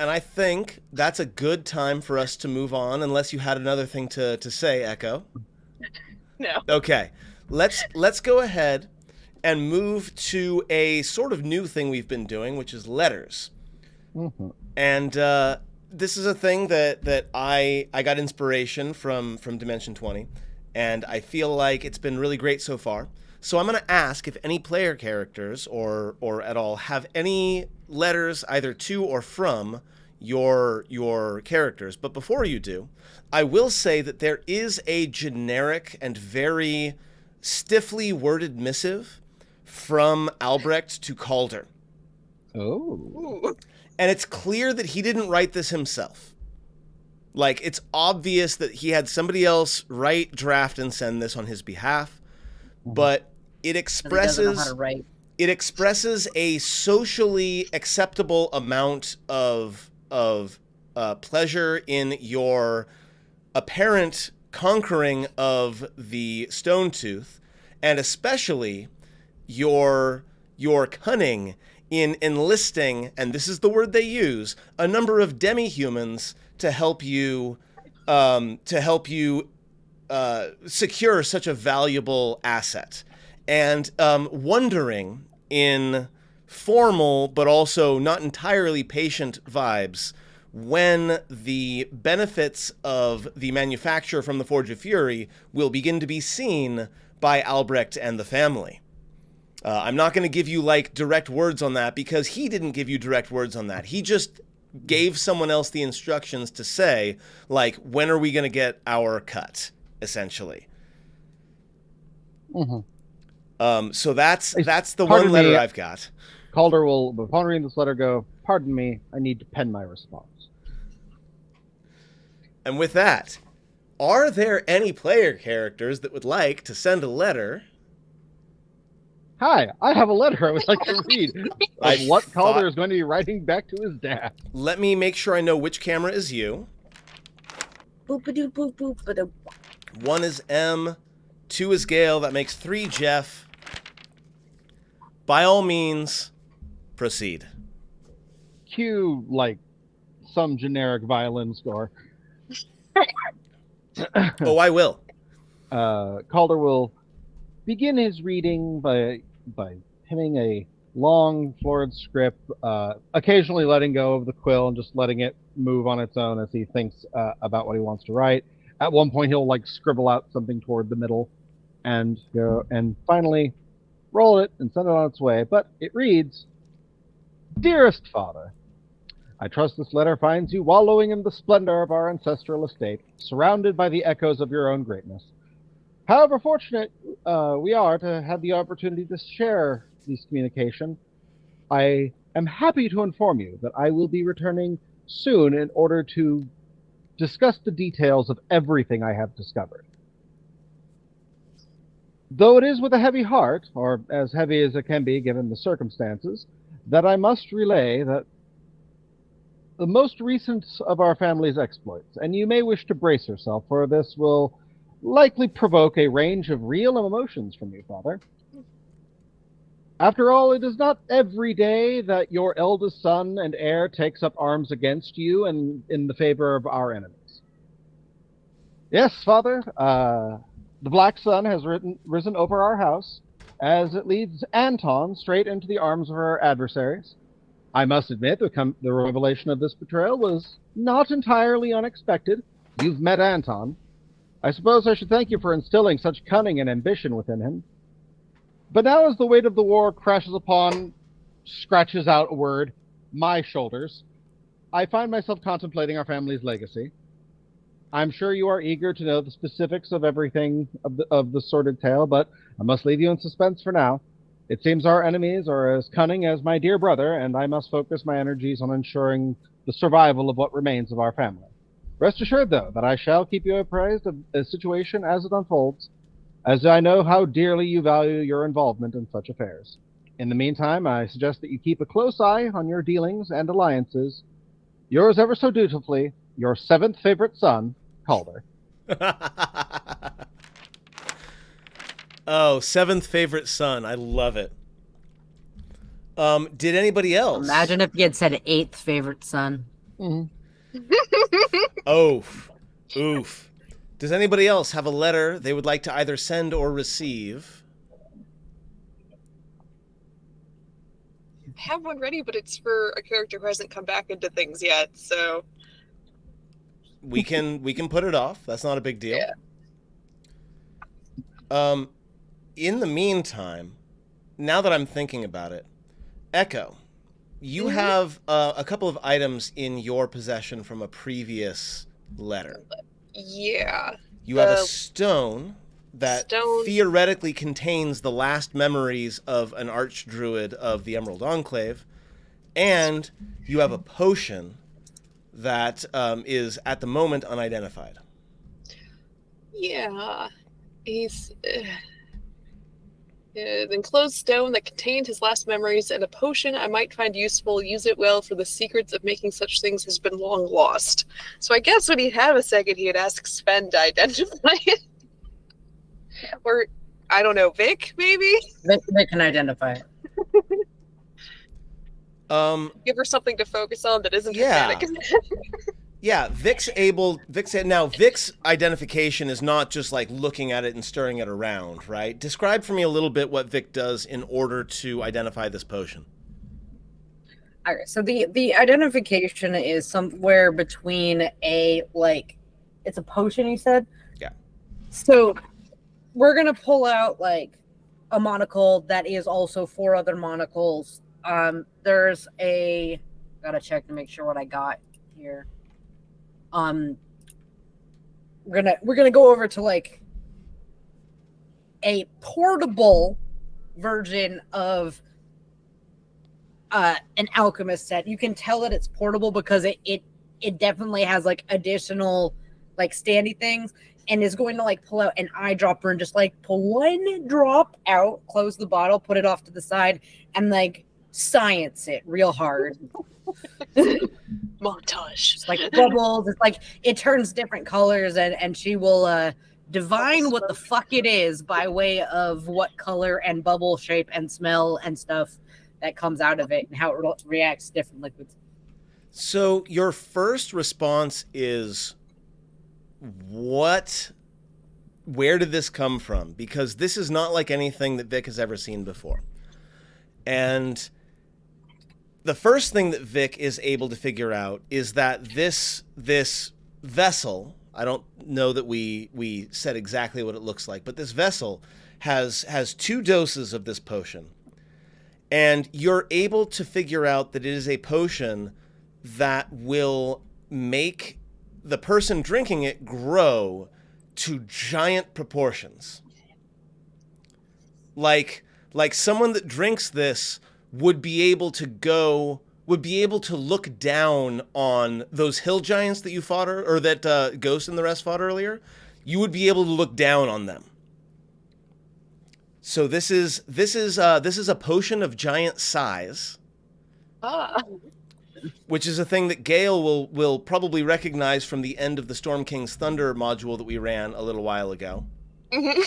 And I think that's a good time for us to move on, unless you had another thing to say, Echo. No. Okay, let's go ahead and move to a sort of new thing we've been doing, which is letters. Mm-hmm. And this is a thing that I got inspiration from Dimension 20, and I feel like it's been really great so far. So I'm going to ask if any player characters or at all have any letters either to or from your characters. But before you do, I will say that there is a generic and very stiffly worded missive from Albrecht to Calder. Oh. Ooh. And it's clear that he didn't write this himself. Like, it's obvious that he had somebody else write, draft, and send this on his behalf. But it Doesn't know how to write. expresses a socially acceptable amount of pleasure in your apparent conquering of the Stone Tooth, and especially your cunning in enlisting, and this is the word they use, a number of demi-humans to help you secure such a valuable asset. And wondering in formal but also not entirely patient vibes when the benefits of the manufacture from the Forge of Fury will begin to be seen by Albrecht and the family. I'm not going to give you like direct words on that because he didn't give you direct words on that. He just gave someone else the instructions to say, like, when are we going to get our cut, essentially. Mm-hmm. So that's the Pardon one letter me. I've got. Calder will, upon reading this letter, go, "Pardon me, I need to pen my response." And with that, are there any player characters that would like to send a letter? Hi, I have a letter I would like to read I of what Calder thought- is going to be writing back to his dad. Let me make sure I know which camera is you. Boop-a-doo, boop, boop-a-doo. 1 is M, 2 is Gale, that makes 3 Jeff. By all means, proceed. Cue, like, some generic violin score. Oh, I will. Calder will begin his reading by penning a long, florid script, occasionally letting go of the quill and just letting it move on its own as he thinks about what he wants to write. At one point, he'll like scribble out something toward the middle, and go, and finally roll it and send it on its way. But it reads, "Dearest Father, I trust this letter finds you wallowing in the splendor of our ancestral estate, surrounded by the echoes of your own greatness. However fortunate we are to have the opportunity to share this communication, I am happy to inform you that I will be returning soon in order to discuss the details of everything I have discovered. Though it is with a heavy heart, or as heavy as it can be given the circumstances, that I must relay that the most recent of our family's exploits, and you may wish to brace yourself, for this will likely provoke a range of real emotions from you, Father. After all, it is not every day that your eldest son and heir takes up arms against you and in the favor of our enemies. Yes, Father, the Black Sun has risen over our house, as it leads Anton straight into the arms of our adversaries. I must admit, the revelation of this betrayal was not entirely unexpected. You've met Anton. I suppose I should thank you for instilling such cunning and ambition within him. But now as the weight of the war scratches out a word, my shoulders, I find myself contemplating our family's legacy. I'm sure you are eager to know the specifics of everything of the sordid tale, but I must leave you in suspense for now. It seems our enemies are as cunning as my dear brother, and I must focus my energies on ensuring the survival of what remains of our family. Rest assured, though, that I shall keep you apprised of the situation as it unfolds, as I know how dearly you value your involvement in such affairs. In the meantime, I suggest that you keep a close eye on your dealings and alliances. Yours ever so dutifully, your 7th favorite son, Calder." Oh, 7th favorite son. I love it. Did anybody else? Imagine if he had said 8th favorite son. Oof. Oof. Does anybody else have a letter they would like to either send or receive? I have one ready, but it's for a character who hasn't come back into things yet, so We can put it off. That's not a big deal. Yeah. In the meantime, now that I'm thinking about it, Echo, you have a couple of items in your possession from a previous letter. Yeah. You have a stone that theoretically contains the last memories of an archdruid of the Emerald Enclave, and you have a potion that is at the moment unidentified. Yeah. He's an enclosed stone that contained his last memories and a potion I might find useful. Use it well, for the secrets of making such things has been long lost. So I guess when he'd have a second, he'd ask Sven to identify it. Or, I don't know, Vic, maybe? They can identify it. Give her something to focus on that isn't Yeah. pathetic. Yeah, Vic's identification is not just like looking at it and stirring it around, right? Describe for me a little bit what Vic does in order to identify this potion. All right, so the identification is somewhere between it's a potion, you said? Yeah. So we're going to pull out like a monocle that is also 4 other monocles. There's gotta check to make sure what I got here. We're gonna go over to like a portable version of an alchemist set. You can tell that it's portable because it definitely has like additional like standy things, and is going to like pull out an eyedropper and just like pull 1 drop out, close the bottle, put it off to the side, and like science it real hard. Montage. It's like bubbles. It's like it turns different colors, and she will divine what the fuck it is by way of what color and bubble shape and smell and stuff that comes out of it and how it reacts to different liquids. So your first response is, where did this come from? Because this is not like anything that Vic has ever seen before. And the first thing that Vic is able to figure out is that this vessel, I don't know that we said exactly what it looks like, but this vessel has 2 doses of this potion. And you're able to figure out that it is a potion that will make the person drinking it grow to giant proportions. Like someone that drinks this would be able to look down on those hill giants that you fought, or that Ghost and the rest fought earlier. You would be able to look down on them. So this is a potion of giant size, which is a thing that Gale will probably recognize from the end of the Storm King's Thunder module that we ran a little while ago. Mm-hmm.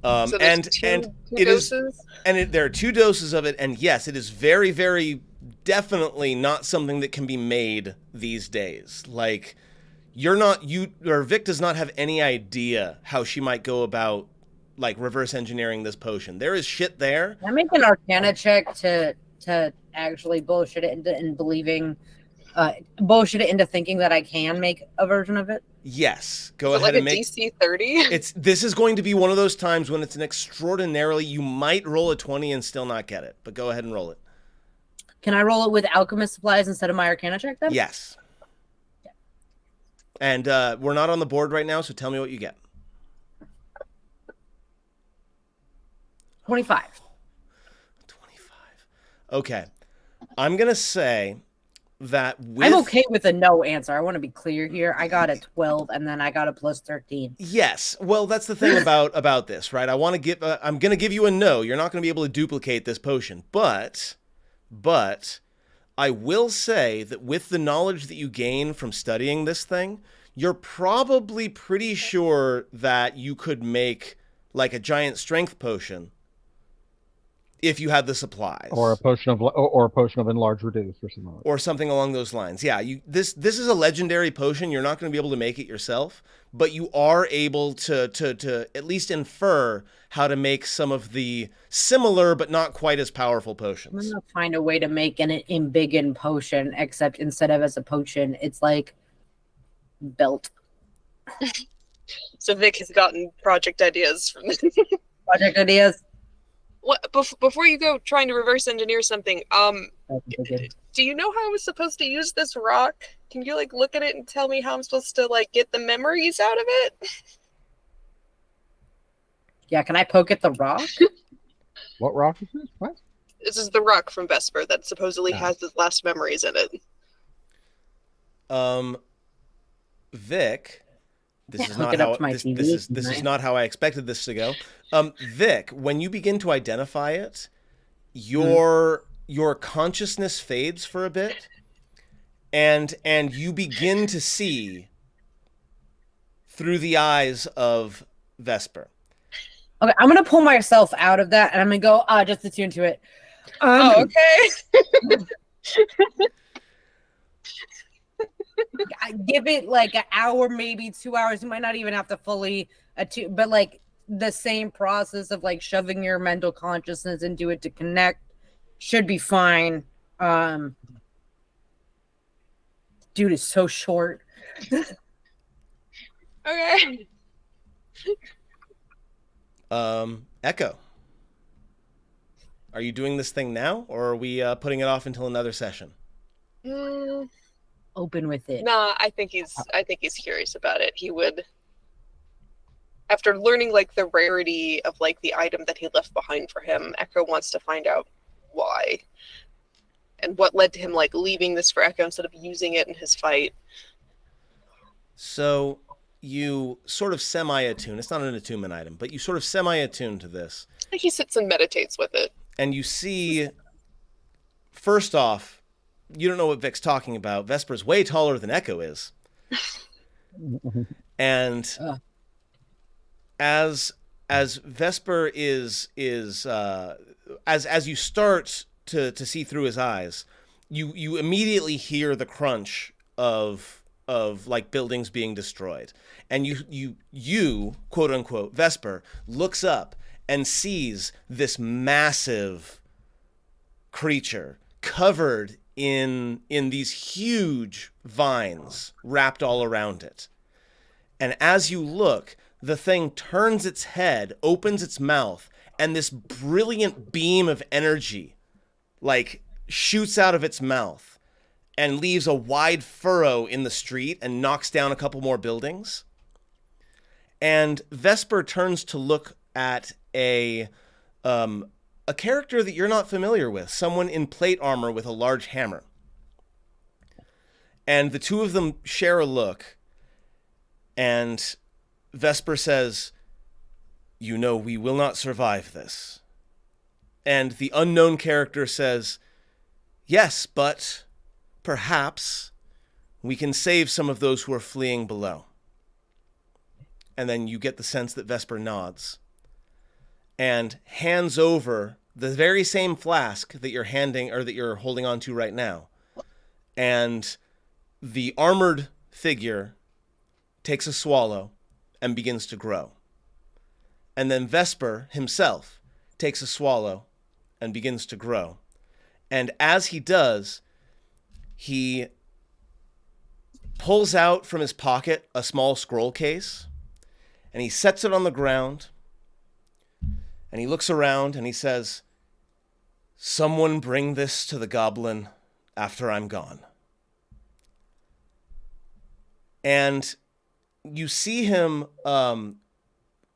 So And two it doses? is, and there are 2 doses of it, and yes, it is very, very definitely not something that can be made these days. Like, Vic does not have any idea how she might go about like reverse engineering this potion. There is shit there. Can I make an Arcana check to actually bullshit it into thinking that I can make a version of it? Yes, go Is it ahead like and a make. DC 30? This is going to be one of those times when it's an extraordinarily. You might roll a 20 and still not get it, but go ahead and roll it. Can I roll it with alchemist supplies instead of my Arcana check then? Yes. Yeah. And we're not on the board right now, so tell me what you get. 25. 25. Okay. I'm going to say that I'm okay with a no answer. I want to be clear here. I got a 12 and then I got a plus 13. Yes. Well, that's the thing about this, right? I'm going to give you a no. You're not going to be able to duplicate this potion. But I will say that with the knowledge that you gain from studying this thing, you're probably pretty sure that you could make like a giant strength potion if you had the supplies. Or a potion of enlarge reduce or something. Or something along those lines. Yeah, this is a legendary potion. You're not going to be able to make it yourself, but you are able to at least infer how to make some of the similar but not quite as powerful I'm potions. gonna find a way to make an embiggen potion, except instead of as a potion, it's like belt. So Vic has gotten project ideas from this. Project ideas. What before you go trying to reverse engineer something, Embiggen. do you know how I was supposed to use this rock? Can you like look at it and tell me how I'm supposed to like get the memories out of it? Yeah, can I poke at the rock? What rock is this? What? This is the rock from Vesper that supposedly has his last memories in it. Vic, this is Hook not it up how to my this TV, is right? not how I expected this to go. Vic, when you begin to identify it, your consciousness fades for a bit, and you begin to see through the eyes of Vesper. Okay, I'm gonna pull myself out of that, and I'm gonna go just attune to it. Oh, okay. I give it like an hour, maybe 2 hours. You might not even have to fully attune, but like the same process of like shoving your mental consciousness into it to connect should be fine. Dude is so short. Okay. Echo, are you doing this thing now, or are we putting it off until another session? Open with it. Nah, I think he's curious about it. He would, after learning like the rarity of like the item that he left behind for him, Echo wants to find out why and what led to him like leaving this for Echo instead of using it in his fight. So you sort of semi-attune. It's not an attunement item, but you sort of semi-attune to this. I think he sits and meditates with it. And you see, first off, you don't know what Vic's talking about. Vesper's way taller than Echo is. And as Vesper is as you start to see through his eyes, you immediately hear the crunch of like buildings being destroyed. And you quote unquote Vesper looks up and sees this massive creature covered in these huge vines wrapped all around it. And as you look, the thing turns its head, opens its mouth, and this brilliant beam of energy like shoots out of its mouth and leaves a wide furrow in the street and knocks down a couple more buildings. And Vesper turns to look at a character that you're not familiar with, someone in plate armor with a large hammer. And the two of them share a look, and Vesper says, "You know, we will not survive this." And the unknown character says, "Yes, but perhaps we can save some of those who are fleeing below." And then you get the sense that Vesper nods and hands over the very same flask that you're handing, or that you're holding on to right now. And the armored figure takes a swallow and begins to grow. And then Vesper himself takes a swallow and begins to grow. And as he does, he pulls out from his pocket a small scroll case, and he sets it on the ground, and he looks around and he says, "Someone bring this to the goblin after I'm gone." And you see him,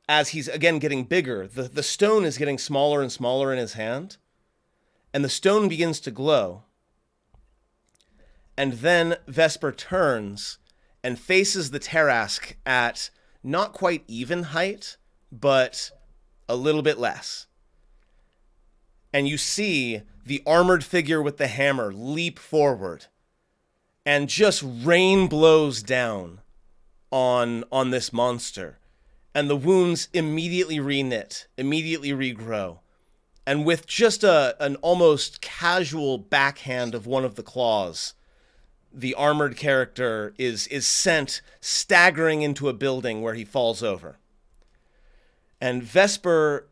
as he's again getting bigger, the stone is getting smaller and smaller in his hand, and the stone begins to glow. And then Vesper turns and faces the Tarask at not quite even height, but a little bit less. And you see the armored figure with the hammer leap forward, and just rain blows down on this monster. And the wounds immediately reknit, immediately regrow. And with just an almost casual backhand of one of the claws, the armored character is sent staggering into a building where he falls over. And Vesper,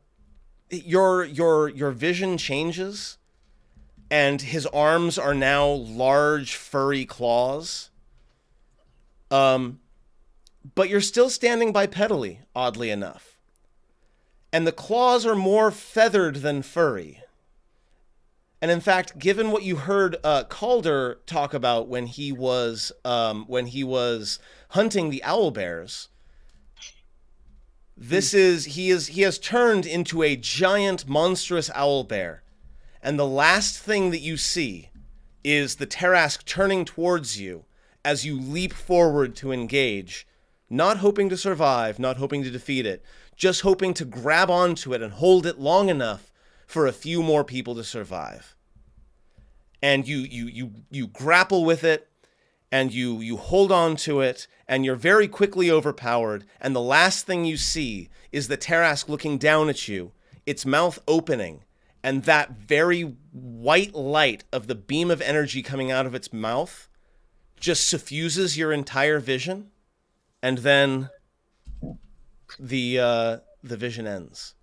your vision changes, and his arms are now large furry claws. But you're still standing bipedally, oddly enough. And the claws are more feathered than furry. And in fact, given what you heard Calder talk about when he was hunting the owlbears, he has turned into a giant, monstrous owlbear. And the last thing that you see is the Tarask turning towards you as you leap forward to engage, not hoping to survive, not hoping to defeat it, just hoping to grab onto it and hold it long enough for a few more people to survive. And you grapple with it, and you hold on to it, and you're very quickly overpowered, and the last thing you see is the Tarask looking down at you, its mouth opening, and that very white light of the beam of energy coming out of its mouth just suffuses your entire vision, and then the vision ends.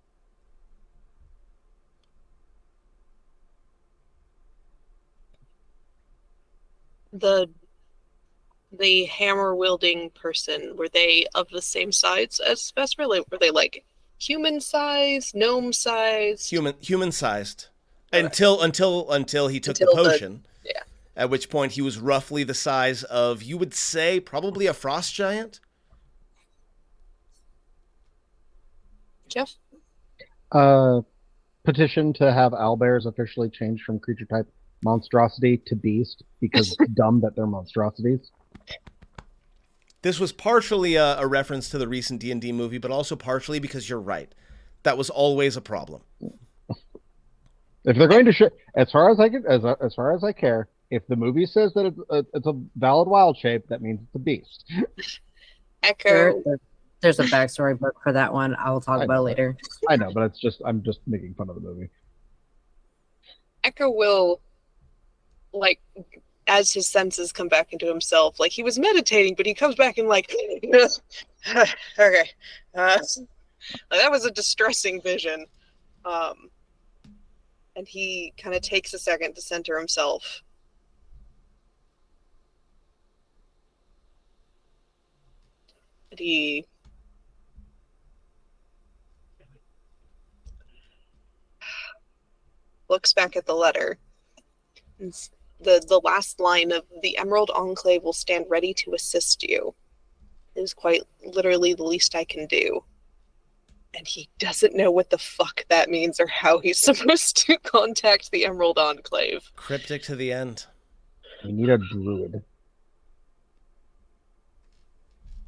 The hammer wielding person, were they of the same size as Vesper? Like, were they like human size, gnome size? Human sized. Okay. Until he took the potion. Yeah. At which point he was roughly the size of, you would say, probably a frost giant. Jeff? Petition to have owlbears officially changed from creature type monstrosity to beast, because it's dumb that they're monstrosities. This was partially a reference to the recent D&D movie, but also partially because you're right. That was always a problem. If they're going to as far as I care, if the movie says that it's a valid wild shape, that means it's a beast. Echo. There's a backstory book for that one. I will talk about it later. I know, but I'm just making fun of the movie. Echo will, like, as his senses come back into himself, like he was meditating, but he comes back and like, okay, that was a distressing vision, and he kind of takes a second to center himself. And he looks back at the letter. And the last line of "The Emerald Enclave will stand ready to assist you" is quite literally the least I can do. And he doesn't know what the fuck that means or how he's supposed to contact the Emerald Enclave. Cryptic to the end. We need a druid.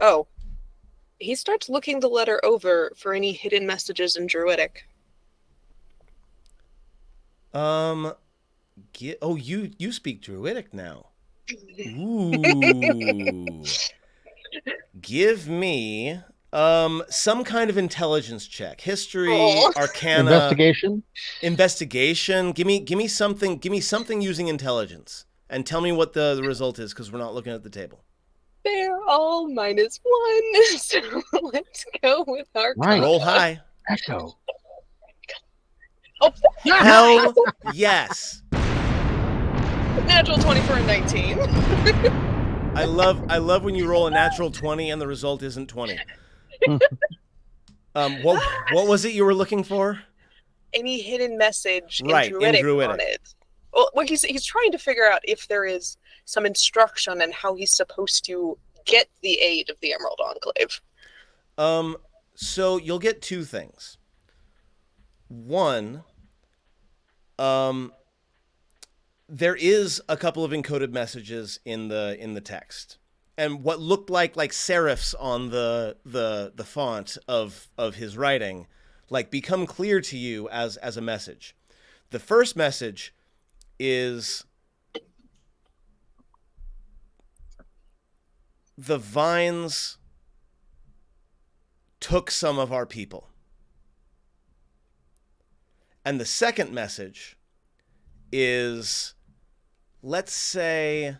Oh. He starts looking the letter over for any hidden messages in Druidic. You speak Druidic now. Ooh. Give me some kind of intelligence check. History, Arcana, investigation. Give me something using intelligence. And tell me what the result is, because we're not looking at the table. They're all -1, so let's go with our Roll high. Echo. Oh, hell yes. Natural 20 for a 19. I love when you roll a natural 20 and the result isn't 20. What was it you were looking for? Any hidden message in in Druidic Druidic on it. Well, he's trying to figure out if there is some instruction on how he's supposed to get the aid of the Emerald Enclave. So you'll get two things. One, there is a couple of encoded messages in the text, and what looked like serifs on the font of his writing, like, become clear to you as a message. The first message is: the vines took some of our people. And the second message is, let's say,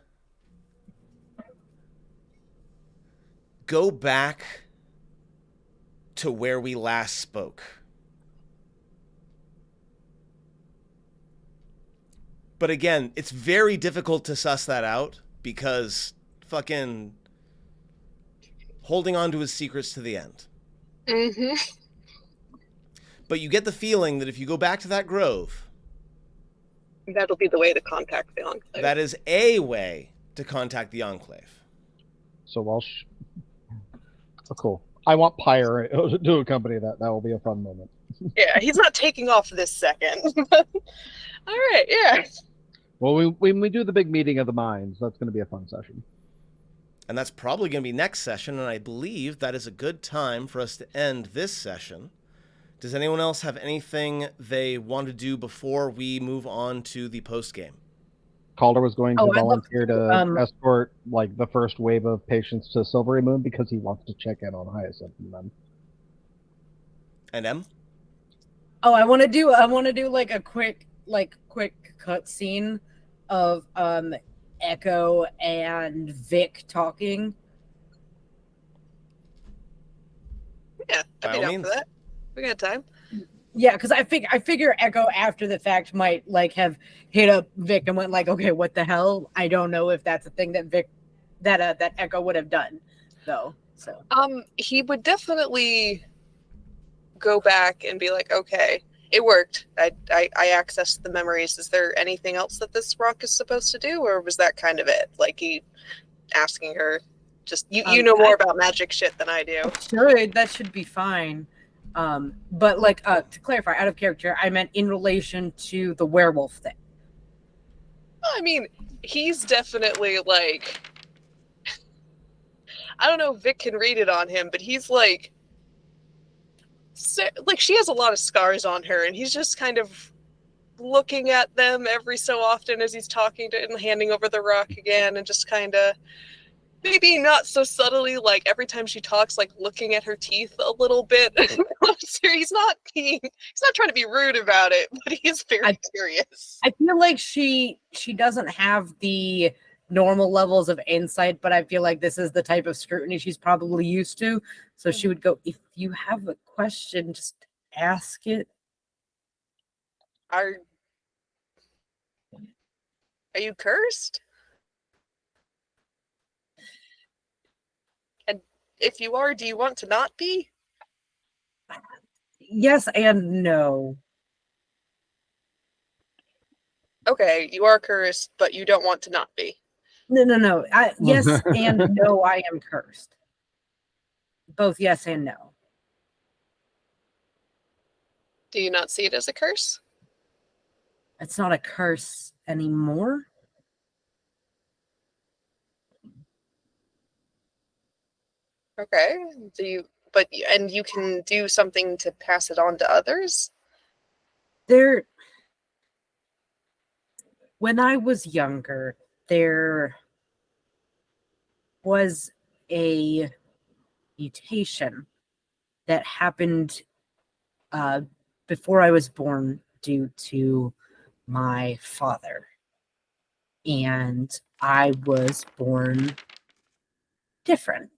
go back to where we last spoke. But again, it's very difficult to suss that out because fucking holding on to his secrets to the end. Mm-hmm. But you get the feeling that if you go back to that grove, That'll be the way to contact the Enclave. that is a way to contact the Enclave. So Welsh. Oh, cool. I want Pyre to accompany that. That will be a fun moment. Yeah, he's not taking off this second. All right, yeah. Well, when we do the big meeting of the minds, that's going to be a fun session. And that's probably going to be next session, and I believe that is a good time for us to end this session. Does anyone else have anything they want to do before we move on to the post-game? Calder was going to volunteer to to, escort like the first wave of patients to Silvery Moon because he wants to check in on Hyacinth and them. And Em? Oh, I want to do like a quick cut scene of Echo and Vic talking. Yeah, By I'd be all down means. for that. We got time. Yeah, because I figure Echo after the fact might like have hit up Vic and went like, okay, what the hell? I don't know if that's a thing that that Echo would have done, though. So He would definitely go back and be like, okay, it worked. I accessed the memories. Is there anything else that this rock is supposed to do, or was that kind of it? Like he asking her, just you know more about magic shit than I do. Sure, that should be fine. But like to clarify, out of character, I meant in relation to the werewolf thing. I mean, he's definitely like, I don't know if Vic can read it on him, but he's like she has a lot of scars on her, and he's just kind of looking at them every so often as he's talking to and handing over the rock again, and just kind of maybe not so subtly, like every time she talks, like looking at her teeth a little bit. He's not trying to be rude about it, but he is very curious. I feel like she doesn't have the normal levels of insight, but I feel like this is the type of scrutiny she's probably used to. So she would go, if you have a question, just ask it. Are you cursed? And if you are, do you want to not be? Yes and no. Okay, you are cursed, but you don't want to not be. No. Yes and no, I am cursed. Both yes and no. Do you not see it as a curse? It's not a curse anymore. Okay. And you can do something to pass it on to others? When I was younger, there was a mutation that happened before I was born due to my father. And I was born different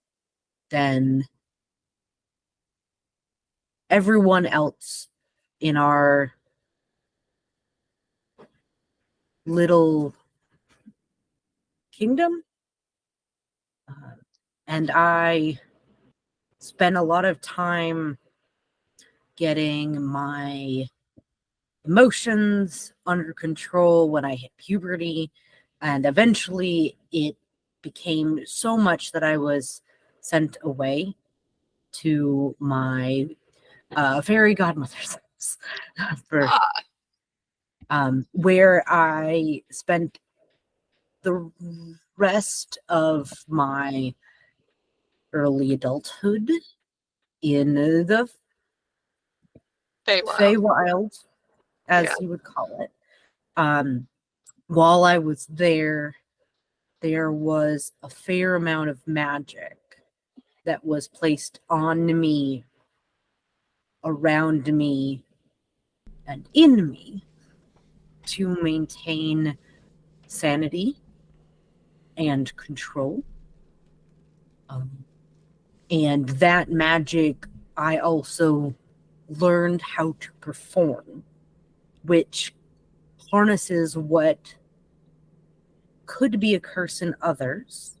than everyone else in our little kingdom. And I spent a lot of time getting my emotions under control when I hit puberty. And eventually it became so much that I was sent away to my fairy godmother's house where I spent the rest of my early adulthood in the Feywild, as you would call it. While I was there was a fair amount of magic that was placed on me, around me, and in me to maintain sanity and control. And that magic I also learned how to perform, which harnesses what could be a curse in others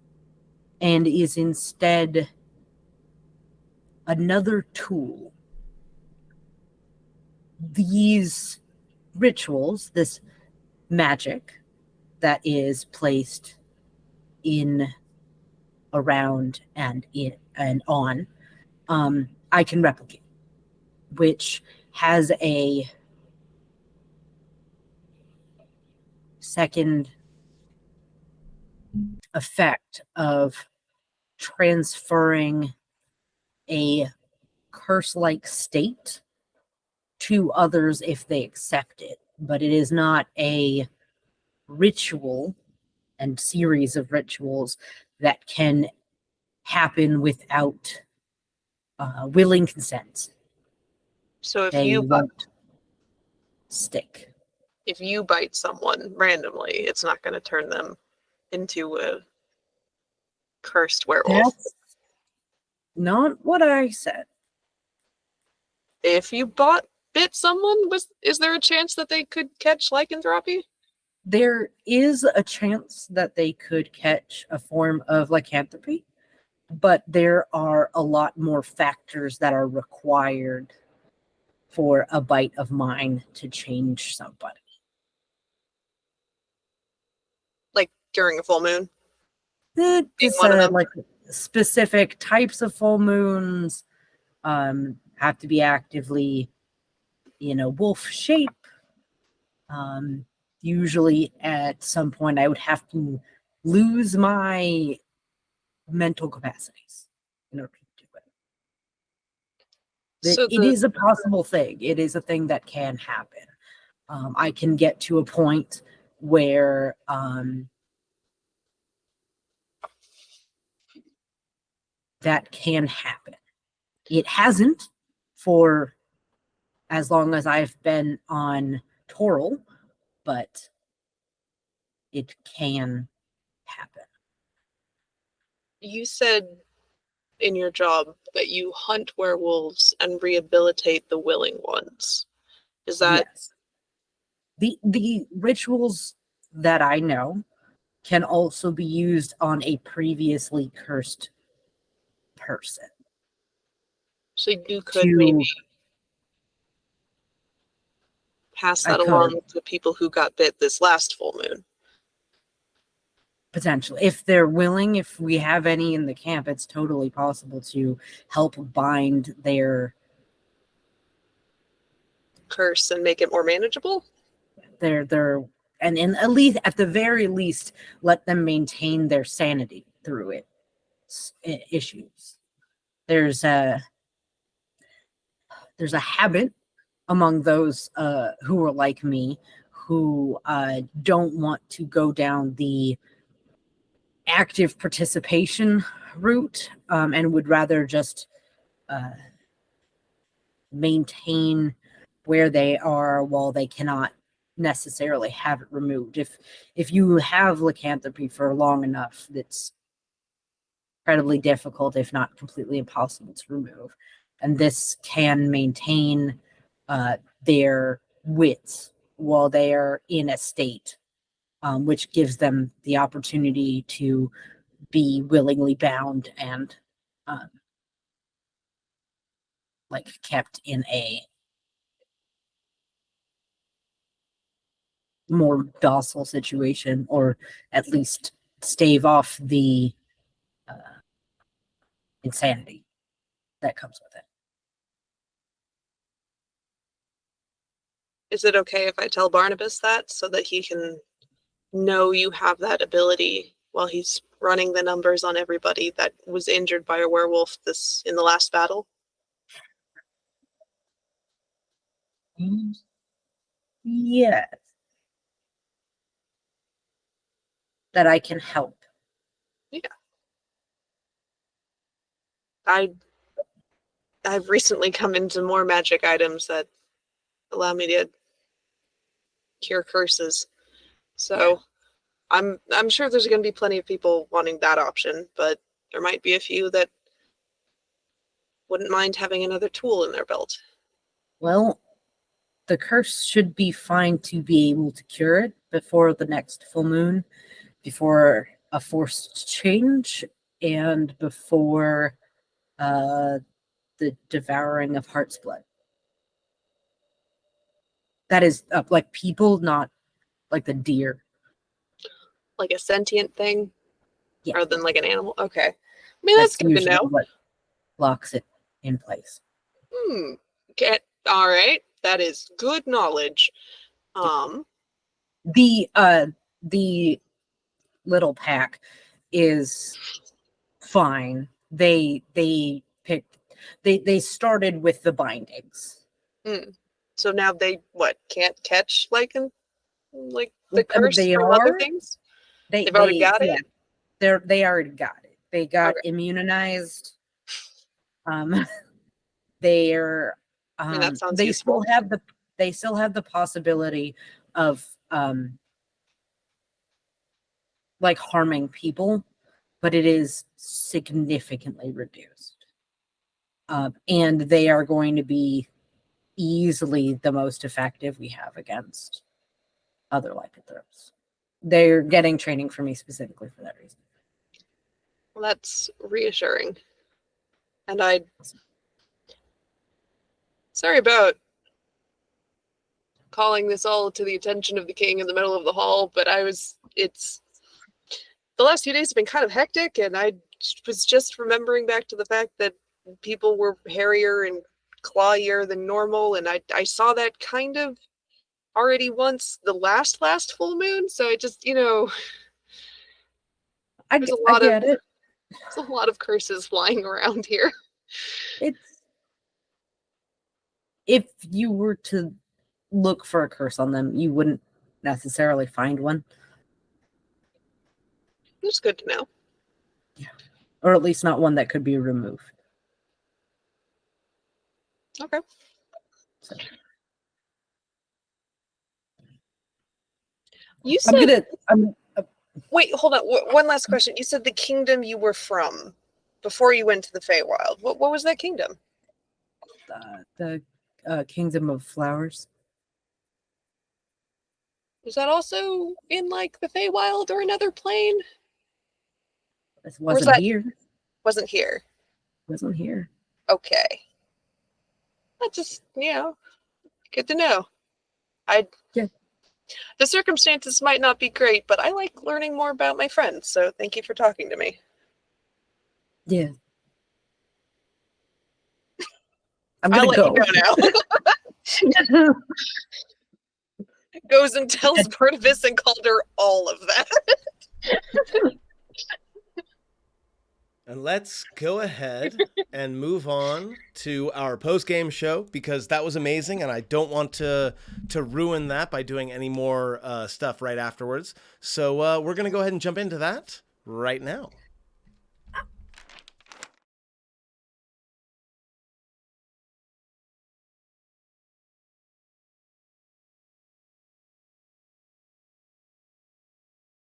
and is instead another tool. These rituals, this magic that is placed in, around, and in and on, I can replicate, which has a second effect of transferring a curse-like state to others if they accept it. But it is not a ritual and series of rituals that can happen without willing consent. So They won't stick. if you bite someone randomly, it's not going to turn them into a cursed werewolf. That's not what I said. If you bit someone, is there a chance that they could catch lycanthropy? There is a chance that they could catch a form of lycanthropy, but there are a lot more factors that are required for a bite of mine to change somebody. Like during a full moon? Just one of them? like specific types of full moons have to be actively, wolf shape. Usually at some point I would have to lose my mental capacities in order to do it. So It is a possible thing. It is a thing that can happen. I can get to a point where that can happen. It hasn't for as long as I've been on Toral, but it can happen. You said in your job that you hunt werewolves and rehabilitate the willing ones. Is that Yes. The rituals that I know can also be used on a previously cursed person. so you could To maybe pass I that along could to people who got bit this last full moon? potentially, if they're willing, if we have any in the camp, it's totally possible to help bind their Curse and make it more manageable? and at least at the very least let them maintain their sanity through it issues. There's a habit among those who are like me, who don't want to go down the active participation route, and would rather just maintain where they are while they cannot necessarily have it removed. If you have lycanthropy for long enough, it's incredibly difficult, if not completely impossible, to remove. And this can maintain their wits while they are in a state, which gives them the opportunity to be willingly bound and kept in a more docile situation, or at least stave off the insanity that comes with it. Is it okay if I tell Barnabas that so that he can know you have that ability while he's running the numbers on everybody that was injured by a werewolf in the last battle? Yes. That I can help. Yeah. I've recently come into more magic items that allow me to cure curses. So I'm sure there's going to be plenty of people wanting that option, but there might be a few that wouldn't mind having another tool in their belt. Well, the curse should be fine to be able to cure it before the next full moon, before a forced change, and before the devouring of heart's blood. That is like people, not like the deer. Like a sentient thing? Yeah. Rather than like an animal? Okay. I mean, that's good to usually know. what locks it in place. Okay. All right. That is good knowledge. The little pack is fine. They started with the bindings. So now they can't catch like the curse They from other things? They've already got it? They already got it. They got immunized. They're I mean, that sounds they useful. still have the possibility of like harming people, but it is significantly reduced. And they are going to be easily the most effective we have against other lycanthropes. They're getting training from me specifically for that reason. Well, that's reassuring. And sorry about calling this all to the attention of the king in the middle of the hall, but the last few days have been kind of hectic, and I was just remembering back to the fact that people were hairier and clawier than normal, and I saw that kind of already once the last full moon, so I just, I get it. There's a lot of curses flying around here. If you were to look for a curse on them, you wouldn't necessarily find one. It's good to know. Yeah. Or at least not one that could be removed. Okay. So. You said... Wait, hold on. One last question. You said the kingdom you were from before you went to the Feywild. What was that kingdom? The Kingdom of Flowers. Was that also in like the Feywild or another plane? It wasn't here. Wasn't here. Wasn't here. Okay. That just, good to know. The circumstances might not be great, but I like learning more about my friends, so thank you for talking to me. Yeah. I'll let you go now. Goes and tells Barnabas and Calder all of that. And let's go ahead and move on to our post-game show, because that was amazing, and I don't want to ruin that by doing any more stuff right afterwards. So we're going to go ahead and jump into that right now.